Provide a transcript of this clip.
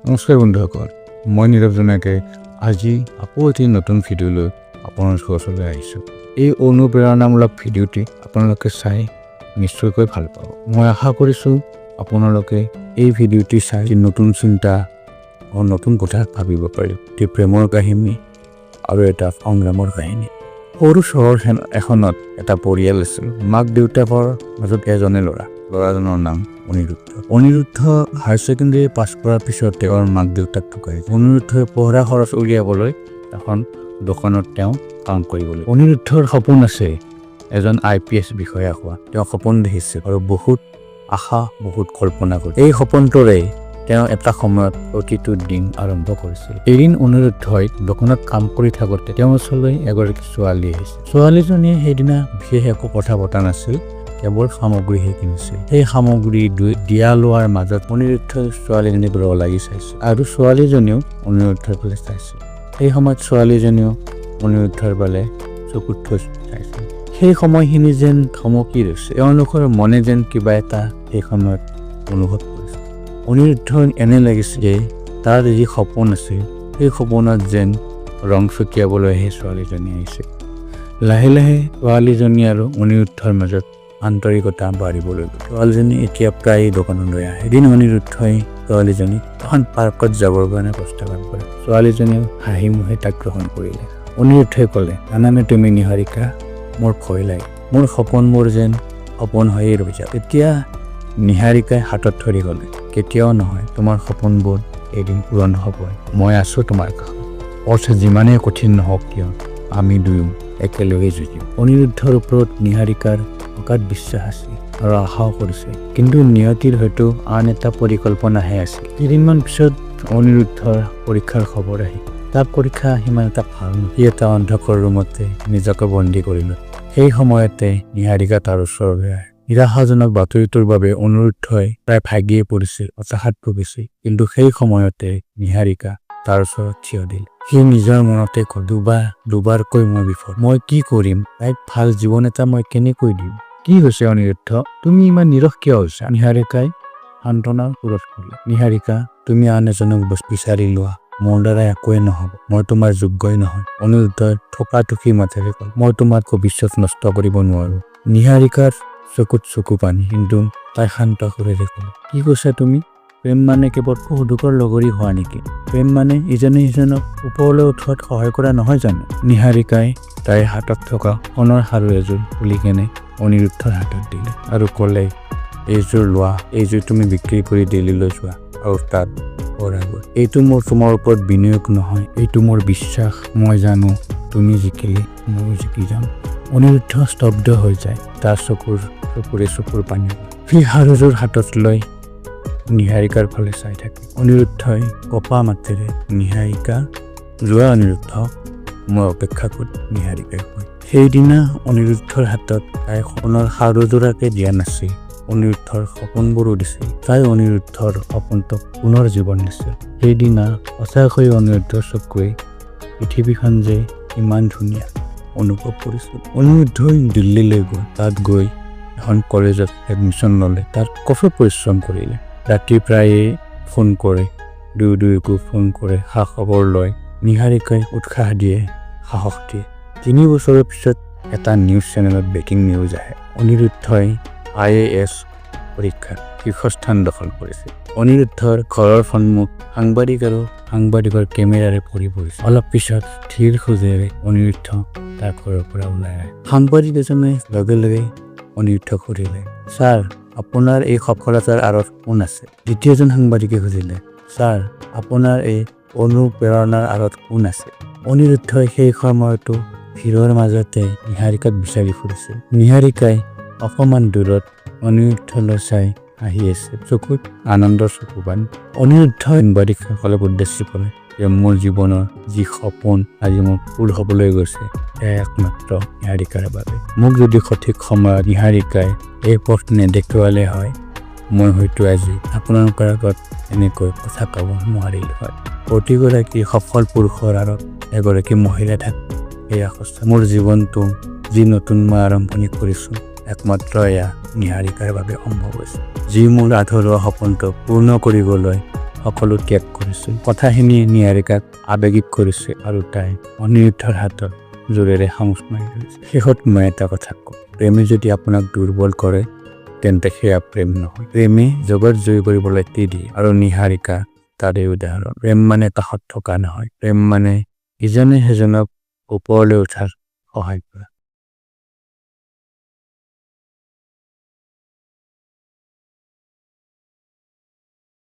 নমস্কাৰ বন্ধুসকল, মই নীৰৱ জোনাকে আজি আকৌ এটি নতুন ভিডিঅ' লৈ আপোনালোকৰ ওচৰলৈ আহিছোঁ। এই অনুপ্ৰেৰণামূলক ভিডিঅ'টি আপোনালোকে চাই নিশ্চয়কৈ ভাল পাব। মই আশা কৰিছোঁ আপোনালোকে এই ভিডিঅ'টি চাই নতুন চিন্তা আৰু নতুন কথা ভাবিব পাৰিব। এটি প্ৰেমৰ কাহিনী আৰু এটা সংগ্ৰামৰ কাহিনী। সৰু চহৰ এখনত এটা পৰিয়াল আছিল। মাক দেউতাকৰ মাজত এজনে ল'ৰাজনৰ নাম অনিৰুদ্ধ হায়াৰ ছেকেণ্ডেৰী পাছ কৰাৰ পিছত তেওঁৰ মাক দেউতাক ঢুকাই। অনিৰুদ্ধই পঢ়া খৰচ উলিয়াবলৈ এখন দোকানত তেওঁ কাম কৰিবলৈ। অনিৰুদ্ধৰ সপোন আছে এজন IPS বিষয়া হোৱা। তেওঁ সপোন দেখিছিল আৰু বহুত আশা, বহুত কল্পনা কৰি এই সপোনটোৰে তেওঁ এটা সময়ত প্ৰতিটো দিন আৰম্ভ কৰিছিল। এদিন অনিৰুদ্ধই দোকানত কাম কৰি থাকোঁতে তেওঁৰ ওচৰলৈ এগৰাকী ছোৱালী আহিছিল। ছোৱালীজনীয়ে সেইদিনা বিশেষ একো কথা পতা নাছিল, কেৱল সামগ্ৰীহে কিনিছিল। সেই সামগ্ৰী দিয়া লোৱাৰ মাজত অনিৰুদ্ধই ছোৱালীজনীক লাগি চাইছিল আৰু ছোৱালীজনীও অনিৰুদ্ধৰ ফালে চাইছিল। সেই সময়ত ছোৱালীজনীও অনিৰুদ্ধৰ ফালে চকুত থৈ চাইছিল। সেই সময়খিনি যেন থমকি ৰৈছে। তেওঁলোকৰ মনে যেন কিবা এটা সেই সময়ত অনুভৱ কৰিছিল। অনিৰুদ্ধৰ এনে লাগিছিল যে তাৰ যি সপোন আছিল সেই সপোনত যেন ৰং ছটিয়াবলৈ সেই ছোৱালীজনী আহিছিল। লাহে লাহে ছোৱালীজনী আৰু অনিৰুদ্ধৰ মাজত আন্তৰিকতা বাঢ়িবলৈ গ'ল। ছোৱালীজনী এতিয়া প্ৰায় দোকানলৈ আহে। এদিন অনিৰুদ্ধই ছোৱালীজনীক এখন পাৰ্কত যাবৰ কাৰণে প্ৰস্তাৱ কৰে। ছোৱালীজনীও হাঁহি মুখে তাক গ্ৰহণ কৰিলে। অনিৰুদ্ধই ক'লে, জানানে তুমি নিহাৰিকা, মোৰ ভয় লাগে। মোৰ সপোনবোৰ যেন সপোন হৈয়ে ৰৈ যায়। তেতিয়া নিহাৰিকাই হাতত ধৰি ক'লে, কেতিয়াও নহয়, তোমাৰ সপোনবোৰ এদিন পূৰণ হ'বই। মই আছোঁ তোমাৰ কাষত। পথ যিমানেই কঠিন নহওক কিয় আমি দুয়ো একেলগে যুঁজিম। অনিৰুদ্ধৰ ওপৰত নিহাৰিকাৰ অগাধ বিশ্বাস আছিল আৰু আশাও কৰিছে। কিন্তু নিয়তিৰ হয়তো আন এটা পৰিকল্পনাহে আছিল। কেইদিনমান পিছত অনিৰুদ্ধৰ পৰীক্ষাৰ খবৰ আহিল। তাৰ পৰীক্ষা সিমান এটা ভাল নহয়। সি এটা অন্ধকাৰ ৰুমতে নিজকে বন্দী কৰিলে। সেই সময়তে নিহাৰিকা তাৰ ওচৰলৈ আহে। নিৰাশাজনক বাতৰিটোৰ বাবে অনিৰুদ্ধই প্ৰায় ভাগিয়ে পৰিছিল, হতাশাত ভুগিছিল। কিন্তু সেই সময়তে নিহাৰিকা তাৰ ওচৰত থিয় দিল। সি নিজৰ মনতে কল, দুবাৰকৈ মই বিফল। মই কি কৰিম? তাইক ভাল জীৱন এটা মই কেনেকৈ দিম? কি হৈছে অনিৰুদ্ধ? তুমি ইমান নিৰস কিয় হৈছা? নিহাৰিকাই সান্তনাৰ সুৰত ক'লে, নিহাৰিকা, তুমি আন এজনক বিচাৰি লোৱা। মোৰ দ্বাৰা একোৱে নহ'ব। মই তোমাৰ যোগ্যই নহয়। অনিৰুদ্ধই থোকাথুকি মাতেৰে ক'ল, মই তোমাৰ ভৱিষ্যত নষ্ট কৰিব নোৱাৰো। নিহাৰিকাৰ চকুত চকু পানী, কিন্তু তাই শান্ত সুৰেৰে ক'লে, কি কৈছা তুমি? প্ৰেম মানে কেৱল সুখ-দুখৰ লগৰী হোৱা নেকি? প্ৰেম মানে ইজনে সিজনক ওপৰলৈ উঠোৱাত সহায় কৰা নহয় জানো? নিহাৰিকাই তাইৰ হাতত থকা সোণৰ খাৰু এযোৰ খুলি কেনে অনিৰুদ্ধৰ হাতত দিলে আৰু ক'লে, এইযোৰ লোৱা। এইযোৰ তুমি বিক্ৰী কৰি দিল্লীলৈ যোৱা আৰু তাত পঢ়াগৈ। এইটো মোৰ তোমাৰ ওপৰত বিনিয়োগ নহয়, এইটো মোৰ বিশ্বাস। মই জানো তুমি জিকিলে ময়ো জিকি যাম। অনিৰুদ্ধ স্তব্ধ হৈ যায়। তাৰ চকুৰ পানী। সি খাৰুযোৰ হাতত লৈ নিহাৰিকাৰ ফালে চাই থাকে। অনিৰুদ্ধই কপা মাতেৰে, নিহাৰিকা, যোৱা অনিৰুদ্ধ, মই অপেক্ষা কৰিম, নিহাৰিকাই কয়। সেইদিনা অনিৰুদ্ধৰ হাতত তাই সোণৰ খাৰুযোৰাকে দিয়া নাছিল, অনিৰুদ্ধৰ সপোনবোৰো দিছিল। তাই অনিৰুদ্ধৰ সপোনটোক পুনৰ জীৱন দিছিল। সেইদিনা সঁচাকৈ অনিৰুদ্ধৰ চকুৱে পৃথিৱীখন যে ইমান ধুনীয়া অনুভৱ কৰিছিল। অনিৰুদ্ধই দিল্লীলৈ গ'ল। তাত গৈ এখন কলেজত এডমিশ্যন ল'লে। তাত কঠোৰ পৰিশ্ৰম কৰিলে। ৰাতি প্ৰায়ে ফোন কৰে, দুয়োকো ফোন কৰে, খা খবৰ লয়। নিহাৰিকাই উৎসাহ দিয়ে, সাহস দিয়ে। 3 বছৰৰ পিছত এটা নিউজ চেনেলত ব্ৰেকিং নিউজ আহে, অনিৰুদ্ধই IAS পৰীক্ষাত শীৰ্ষস্থান দখল কৰিছে। অনিৰুদ্ধৰ ঘৰৰ সন্মুখ সাংবাদিকৰ কেমেৰাৰে ভৰি পৰিছে। অলপ পিছত ধীৰ খোজেৰে অনিৰুদ্ধ তাৰ ঘৰৰ পৰা ওলাই আহে। সাংবাদিক এজনে লগে লগে অনিৰুদ্ধক সুধিলে, ছাৰ, আপোনাৰ এই সফলতাৰ আঁৰত কোন আছে? দ্বিতীয়জন সাংবাদিকে সুধিলে, ছাৰ, আপোনাৰ এই অনুপ্ৰেৰণাৰ আঁৰত কোন আছে? অনিৰুদ্ধই সেই সময়তো ভিৰৰ মাজতে নিহাৰিকাক বিচাৰি ফুৰিছিল। নিহাৰিকাই অকমান দূৰত অনিৰুদ্ধলৈ চাই হাঁহি আছে, চকুত আনন্দৰ চকু পানী। অনিৰুদ্ধই সাংবাদিকসকলক উদ্দেশ্যি ক'লে যে মোৰ জীৱনৰ যি সপোন আজি মোৰ পূৰ হ'বলৈ গৈছে, সেয়া একমাত্ৰ নিহাৰিকাৰ বাবে। মোক যদি সঠিক সময়ত নিহাৰিকাই এই পথ নেদেখুৱালে হয়, মই হয়তো আজি আপোনালোকৰ আগত এনেকৈ কথা ক'ব নোৱাৰিলোঁ হয়। প্ৰতিগৰাকী সফল পুৰুষৰ আঁৰত এগৰাকী মহিলা থাকে, এয়া সঁচা। মোৰ জীৱনটো যি নতুন মই আৰম্ভণি কৰিছোঁ, একমাত্ৰ এয়া নিহাৰিকাৰ বাবে সম্ভৱ হৈছে। যি মোৰ আধৰুৱা সপোনটো পূৰ্ণ কৰিবলৈ সকলো ত্যাগ কৰিছিল। কথাখিনি নিহাৰিকাক আৱেগিক কৰিছে আৰু তাই অনিৰুদ্ধৰ হাতত জোৰেৰে সামুচ মাৰি ধৰিছে। শেষত মই এটা কথা কওঁ, প্ৰেমে যদি আপোনাক দুৰ্বল কৰে তেন্তে সেয়া প্ৰেম নহয়। প্ৰেমে জগত জয় কৰিবলৈ দিয়ে আৰু নিহাৰিকা তাৰে উদাহৰণ। প্ৰেম মানে কাষত থকা নহয়, প্ৰেম মানে ইজনে সিজনক ওপৰলৈ উঠাৰ সহায় কৰা।